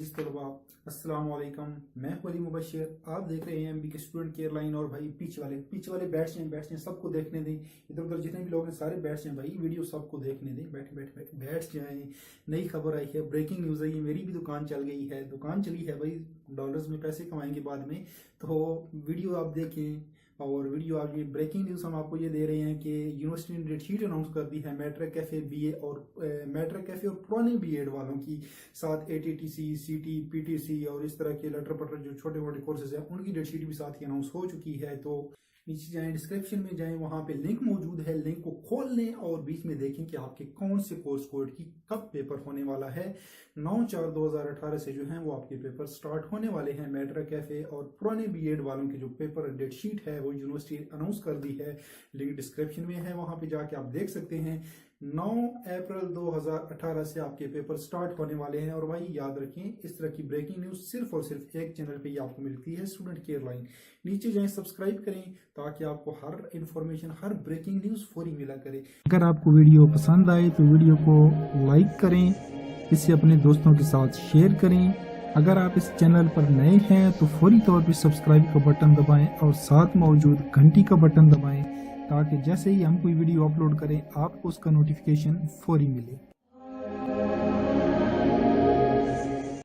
अजीज तलबा, अस्सलाम वालेकुम। मैं हूं अली मुबशिर। आप देख रहे हैं MBK स्टूडेंट केयर लाइन। और भाई पिच वाले बैठ जाएं सबको देखने दें। इधर उधर जितने भी लोग हैं सारे बैठ जाएं भाई, वीडियो सबको देखने दें। बैठ जाएं। नई खबर आई है, ब्रेकिंग न्यूज़ आई है। मेरी भी दुकान चल गई है, दुकान चली है भाई। डॉलर्स में पैसे कमाएंगे बाद में, तो वीडियो आप देखें। और वीडियो आगे ब्रेकिंग न्यूज़ हम आपको ये दे रहे हैं कि यूनिवर्सिटी ने डेट शीट अनाउंस कर दी है मैट्रिक कैफे BA और मैट्रिक कैफे और पुराने BEd वालों की, साथ ATTC CT PTC और इस तरह के लटर पटर जो छोटे मोटे कोर्सेज हैं उनकी डेट शीट भी साथ ही अनाउंस हो चुकी है। तो नीचे जाएं, डिस्क्रिप्शन में जाएं, वहां पे लिंक मौजूद है। लिंक को खोल लें और बीच में देखें कि आपके कौन से कोर्स कोड की कब पेपर होने वाला है। 9/4/2018 से जो है वो आपके पेपर स्टार्ट होने वाले हैं। मैट्रिक कैफे और पुराने BEd वालों की जो पेपर डेट शीट है वो यूनिवर्सिटी अनाउंस कर दी है। लिंक डिस्क्रिप्शन में है, वहां पे जाके आप देख सकते हैं। 9 अप्रैल 2018 से आपके पेपर स्टार्ट होने वाले हैं। और भाई याद रखें, इस तरह की ब्रेकिंग न्यूज़ सिर्फ और सिर्फ एक चैनल पे ही आपको मिलती है, स्टूडेंट केयर लाइन। नीचे जाएं, सब्सक्राइब करें ताकि आपको हर इंफॉर्मेशन, हर ब्रेकिंग न्यूज़ फौरी मिला करे। अगर आपको वीडियो पसंद आए तो वीडियो को लाइक करें, इसे अपने दोस्तों के साथ शेयर करें। अगर आप इस चैनल पर नए हैं तो फौरी तौर पर सब्सक्राइब का बटन दबाएं और साथ मौजूद घंटी का बटन दबाएं ताकि जैसे ही हम कोई वीडियो अपलोड करें आपको उसका नोटिफिकेशन फौरी मिले।